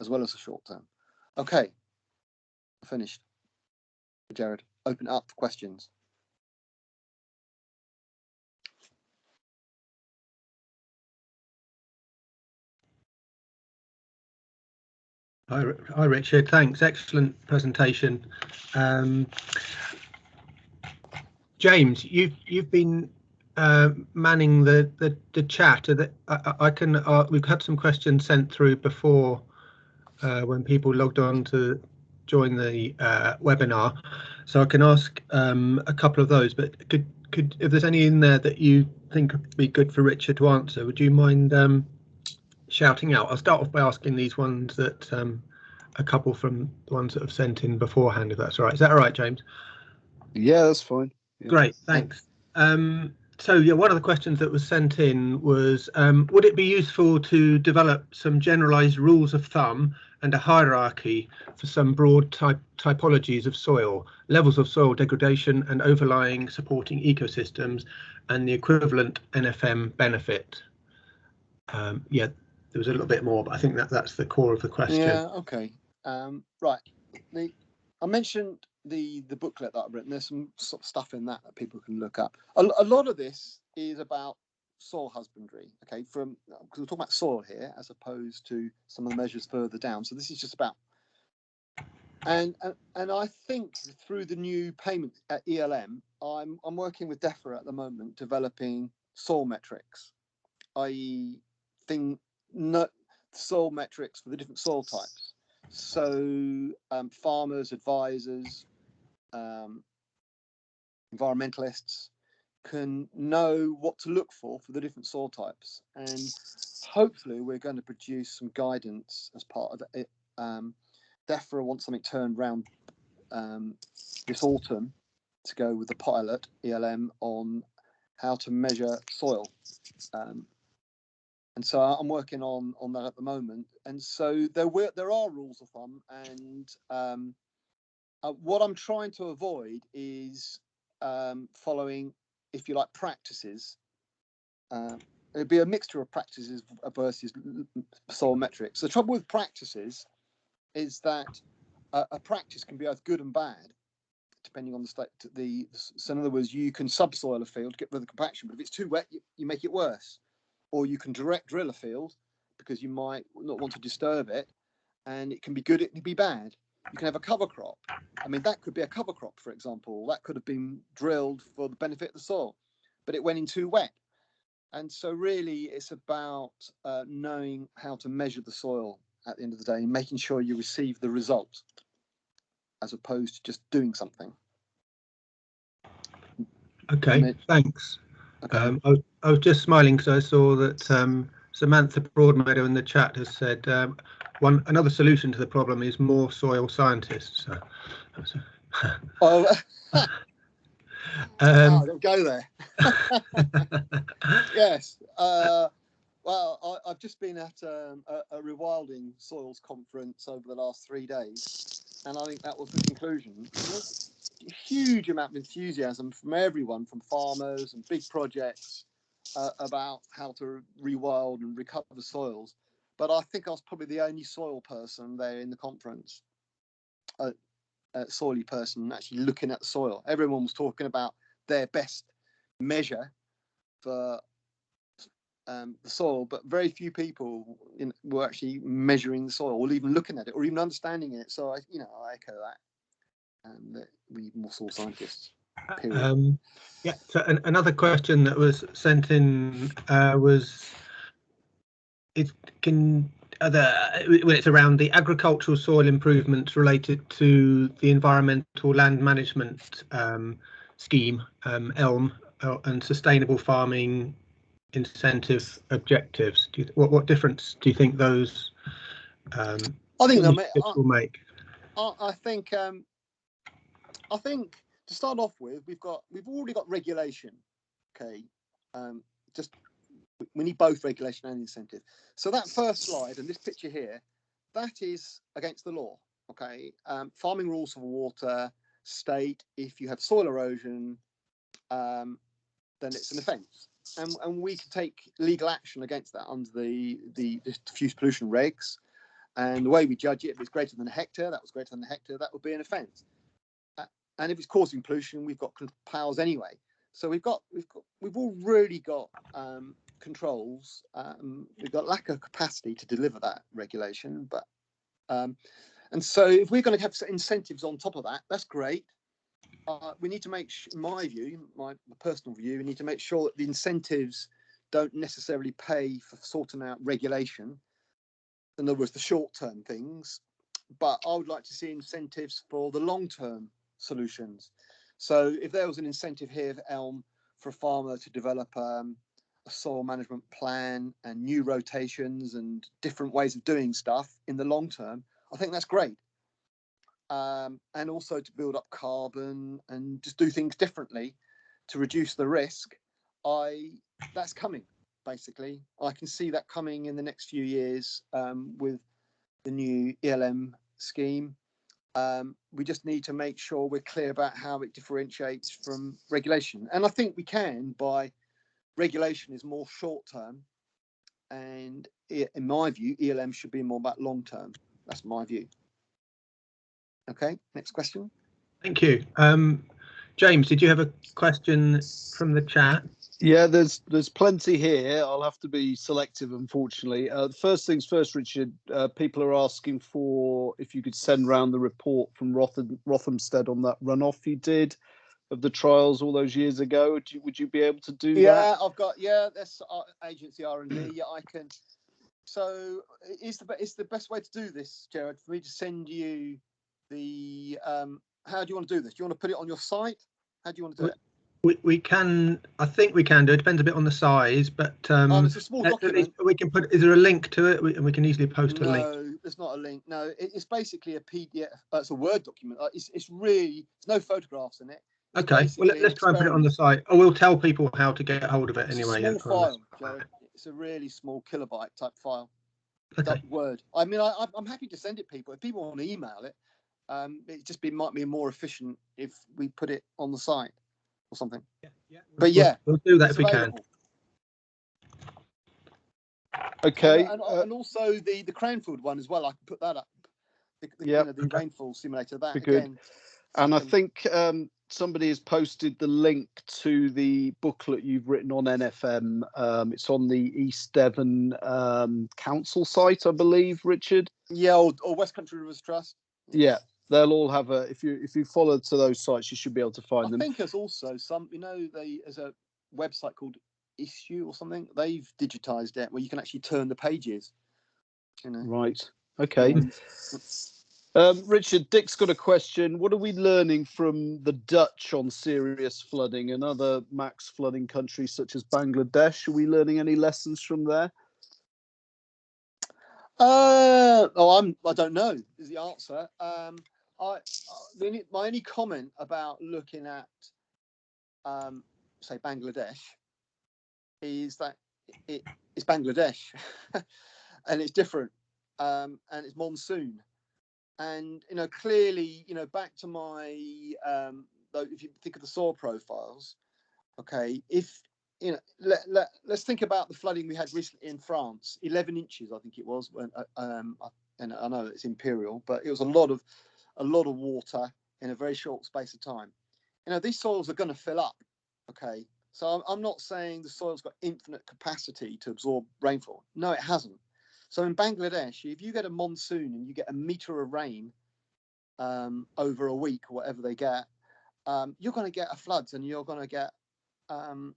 as well as a short-term. Okay, finished. Jared, open up for questions. Hi, Richard. Thanks. Excellent presentation. James, you've been manning the chat. We've had some questions sent through before when people logged on to join the webinar, so I can ask a couple of those. But could if there's any in there that you think would be good for Richard to answer, would you mind shouting out? I'll start off by asking these ones that a couple from the ones that have sent in beforehand, if that's all right. Is that all right, James? Yeah, that's fine. Yeah. Great, thanks. So yeah, one of the questions that was sent in was, would it be useful to develop some generalized rules of thumb and a hierarchy for some broad typologies of soil, levels of soil degradation and overlying supporting ecosystems, and the equivalent NFM benefit? Yeah, there was a little bit more, but I think that's the core of the question. Yeah, okay. Right. I mentioned the booklet that I've written. There's some sort of stuff in that people can look up. A lot of this is about soil husbandry, okay, because we're talking about soil here as opposed to some of the measures further down. So this is just about, and I think through the new payment at ELM, I'm working with DEFRA at the moment developing soil metrics, i.e. soil metrics for the different soil types. So farmers, advisors, environmentalists can know what to look for the different soil types, and hopefully we're going to produce some guidance as part of it. DEFRA wants something turned around this autumn to go with the pilot ELM on how to measure soil, and so I'm working on that at the moment. And so there are rules of thumb, and what I'm trying to avoid is following, if you like, practices. It'd be a mixture of practices versus soil metrics. The trouble with practices is that a practice can be both good and bad, depending on the state. So in other words, you can subsoil a field, get rid of the compaction, but if it's too wet, you make it worse. Or you can direct drill a field because you might not want to disturb it, and it can be good, it can be bad. You can have a cover crop. I mean, that could be a cover crop, for example. That could have been drilled for the benefit of the soil, but it went in too wet. And so really it's about knowing how to measure the soil at the end of the day and making sure you receive the result as opposed to just doing something. Okay, thanks. Okay. I was just smiling because I saw that Samantha Broadmeadow in the chat has said another solution to the problem is more soil scientists. Don't go there. Yes. Well, I've just been at a rewilding soils conference over the last 3 days, and I think that was the conclusion. There's a huge amount of enthusiasm from everyone, from farmers and big projects, about how to rewild and recover soils. But I think I was probably the only soil person there in the conference, soily person actually looking at the soil. Everyone was talking about their best measure for the soil, but very few people were actually measuring the soil or even looking at it or even understanding it. So I echo that, and that we need more soil scientists. period. Yeah. So another question that was sent in was, it's around the agricultural soil improvements related to the environmental land management scheme, ELM, and sustainable farming incentive objectives. What difference do you think those I think will make? I think to start off with, we've already got regulation. Okay, we need both regulation and incentive. So that first slide and this picture here, that is against the law. Okay, farming rules for water state if you have soil erosion, then it's an offence, and we can take legal action against that under the diffuse pollution regs. And the way we judge it, if it's greater than a hectare, that would be an offence. And if it's causing pollution, we've got powers anyway. So we've already got controls. We've got lack of capacity to deliver that regulation, but and so if we're going to have incentives on top of that, that's great. We need to make, in my view, my personal view, we need to make sure that the incentives don't necessarily pay for sorting out regulation. In other words, the short-term things, but I would like to see incentives for the long-term solutions. So if there was an incentive here for ELM for a farmer to develop a soil management plan and new rotations and different ways of doing stuff in the long term, I think that's great. And also to build up carbon and just do things differently to reduce the risk. That's coming. Basically, I can see that coming in the next few years with the new ELM scheme. We just need to make sure we're clear about how it differentiates from regulation. And I think we can by regulation is more short term. And in my view, ELM should be more about long term. That's my view. Okay, next question. Thank you. James, did you have a question from the chat? Yeah, there's plenty here. I'll have to be selective, unfortunately. First things first, Richard, people are asking for if you could send round the report from Rothamsted on that runoff you did of the trials all those years ago. Would you be able to do that? Yeah, I've got, that's agency R&D. Yeah, I can. So it's the best way to do this, Gerard, for me to send you the, how do you want to do this? Do you want to put it on your site? How do you want to do it? We can, I think we can do it. Depends a bit on the size, but it's a small document. We can put. Is there a link to it? And we can easily post a link. No, there's not a link. No, it's basically a PDF. It's a Word document. It's really, there's no photographs in it. Okay, well let's try and put it on the site. Or we'll tell people how to get hold of it anyway. It's a small file, Jared. It's a really small kilobyte type file. Okay. Word. I mean, I'm happy to send it to people. If people want to email it, might be more efficient if we put it on the site or something. Yeah. But yeah, we'll do that if we available. Can. Okay. And also the Cranfield one as well. I can put that up. The rainfall simulator. That again. And I think somebody has posted the link to the booklet you've written on NFM. It's on the East Devon Council site, I believe, Richard. Yeah, or West Country Rivers Trust. Yeah, they'll all have a. If you follow to those sites, you should be able to find them. I think there's also some. There's a website called Issue or something. They've digitized it where you can actually turn the pages. Right. Okay. Richard, Dick's got a question. What are we learning from the Dutch on serious flooding and other max flooding countries such as Bangladesh? Are we learning any lessons from there? I don't know is the answer. My only comment about looking at, say, Bangladesh is that it's Bangladesh and it's different, and it's monsoon. And clearly, back to my if you think of the soil profiles, okay, if let's think about the flooding we had recently in France, 11 inches, I think it was. And I know it's imperial, but it was a lot of water in a very short space of time. These soils are going to fill up, okay. So I'm not saying the soil's got infinite capacity to absorb rainfall. No, it hasn't. So in Bangladesh, if you get a monsoon and you get a metre of rain over a week or whatever they get, you're going to get a floods, and you're going to get, and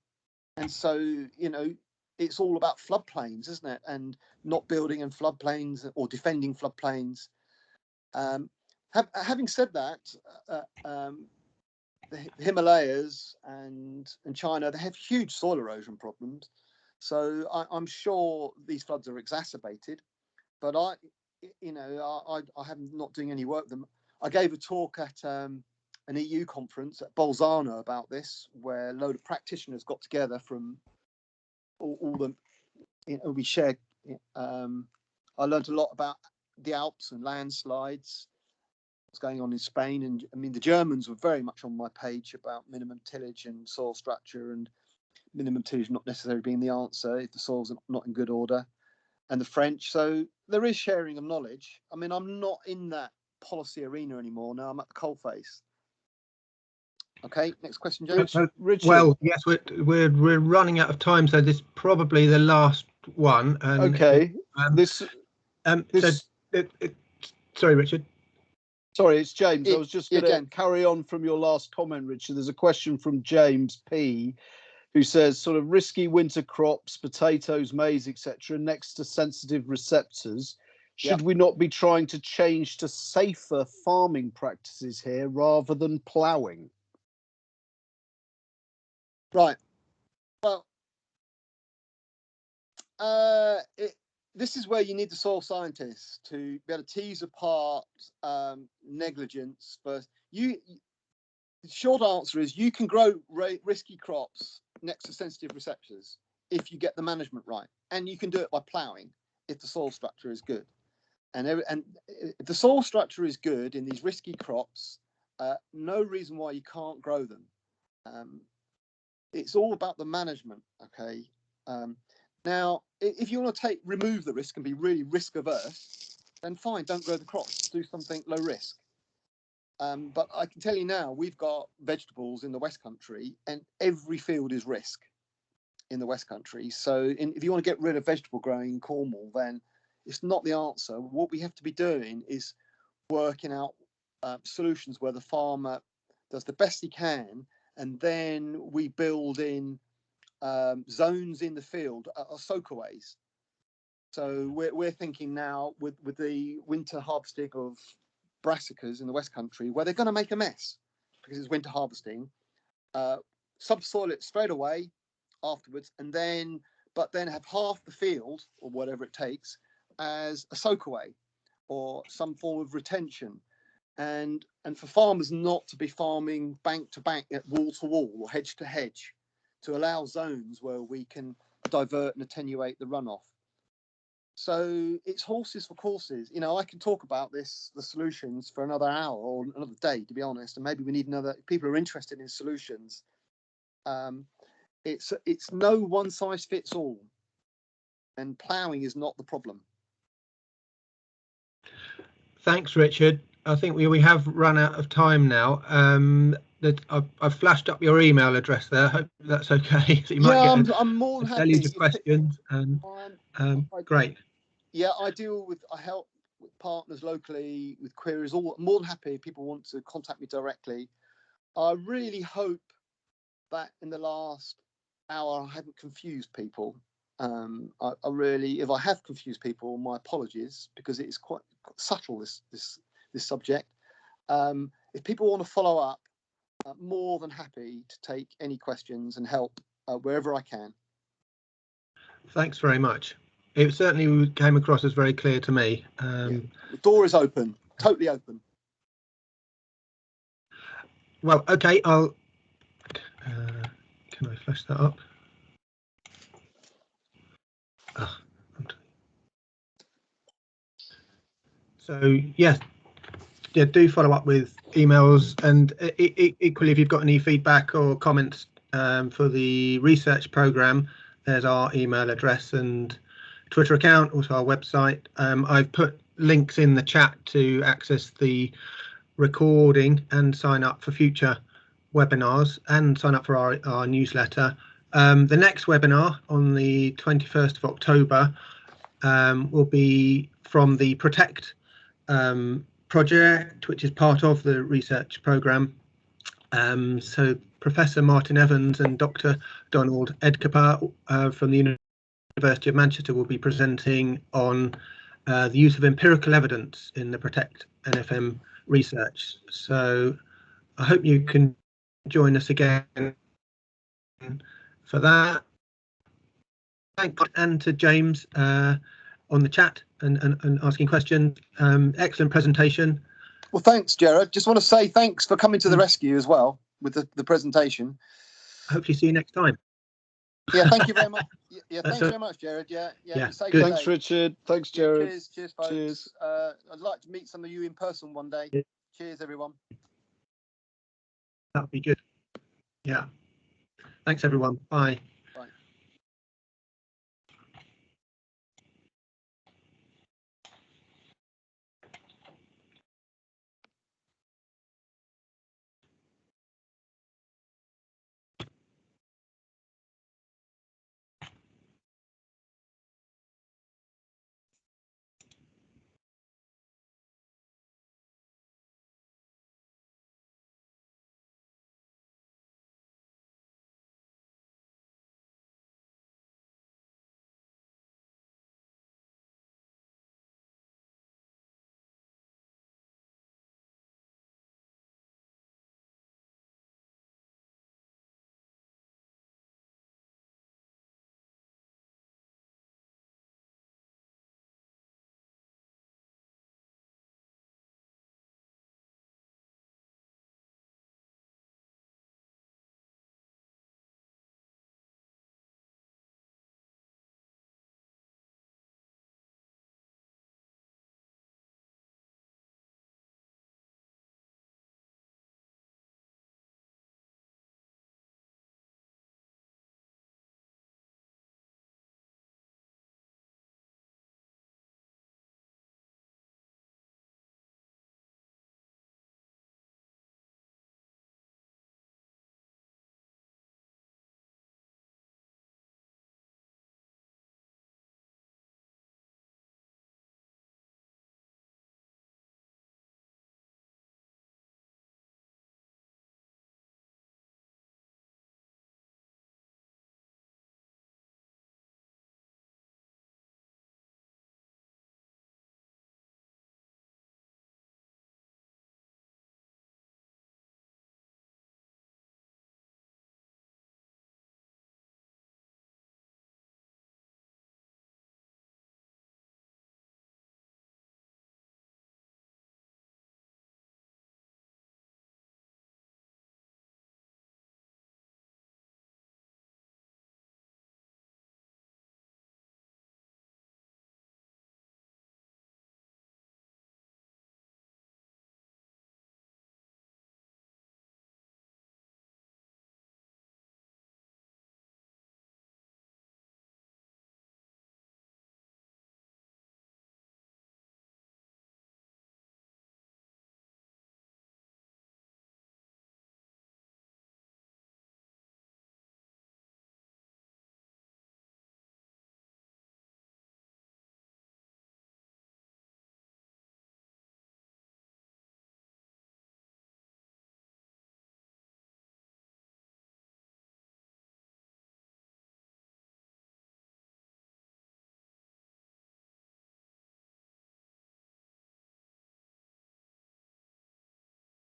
so, you know, it's all about floodplains, isn't it? And not building in floodplains or defending floodplains. Having said that, the Himalayas and China, they have huge soil erosion problems. So I'm sure these floods are exacerbated, but I have not doing any work with them. I gave a talk at an EU conference at Bolzano about this, where a load of practitioners got together from all the, you know, we shared. I learned a lot about the Alps and landslides, what's going on in Spain. And I mean, the Germans were very much on my page about minimum tillage and soil structure, and minimum tillage not necessarily being the answer if the soil's not in good order. And the French. So there is sharing of knowledge. I mean, I'm not in that policy arena anymore. Now I'm at the coalface. Okay, next question, James. Richard. Well, yes, we're running out of time, so this is probably the last one. And, okay. Sorry, Richard. Sorry, it's James. I was just going to carry on from your last comment, Richard. There's a question from James P, who says, sort of risky winter crops, potatoes, maize, etc., next to sensitive receptors. Should we not be trying to change to safer farming practices here rather than ploughing? Right. Well, this is where you need the soil scientists to be able to tease apart negligence. First, the short answer is you can grow risky crops next to sensitive receptors if you get the management right, and you can do it by ploughing if the soil structure is good. And if the soil structure is good in these risky crops, no reason why you can't grow them. It's all about the management. Okay. Now, if you want to remove the risk and be really risk averse, then fine, don't grow the crops. Do something low risk. But I can tell you now, we've got vegetables in the West Country, and every field is risk in the West Country. So if you want to get rid of vegetable growing in Cornwall, then it's not the answer. What we have to be doing is working out solutions where the farmer does the best he can, and then we build in zones in the field are soakaways. So we're thinking now with the winter harvesting of brassicas in the West Country, where they're going to make a mess because it's winter harvesting. Subsoil it straight away afterwards, and then have half the field or whatever it takes as a soakaway or some form of retention. And for farmers not to be farming bank to bank, wall to wall or hedge to hedge, to allow zones where we can divert and attenuate the runoff. So it's horses for courses. You know, I can talk about the solutions for another hour or another day, to be honest, and maybe we need people are interested in solutions. It's no one size fits all, and ploughing is not the problem. Thanks, Richard. I think we have run out of time now. I've flashed up your email address there. I hope that's okay. So you might get I'm more than happy. Deluge of questions, and great. Yeah, I help with partners locally with queries. More than happy if people want to contact me directly. I really hope that in the last hour I haven't confused people. I really, if I have confused people, my apologies, because it is quite subtle, this subject. If people want to follow up, more than happy to take any questions and help wherever I can. Thanks very much. It certainly came across as very clear to me. The door is open, totally open. Well, okay, I'll. Can I flash that up? So yes, do follow up with emails, and equally, if you've got any feedback or comments for the research program, there's our email address and Twitter account, also our website. I've put links in the chat to access the recording and sign up for future webinars and sign up for our newsletter. The next webinar on the 21st of October will be from the Protect project, which is part of the research program. So Professor Martin Evans and Dr. Donald Edkepar from the University of Manchester will be presenting on the use of empirical evidence in the Protect NFM research. So I hope you can join us again for that. Thanks, and to James on the chat and asking questions. Excellent presentation. Well, thanks, Jared. Just want to say thanks for coming to the rescue as well with the presentation. Hopefully see you next time. Yeah, thank you very much. Yeah, thanks very much, Jared. Yeah, good. Thanks, Richard. Thanks, Jared. Cheers, folks. Cheers. I'd like to meet some of you in person one day. Yeah. Cheers, everyone. That'd be good. Yeah. Thanks, everyone. Bye.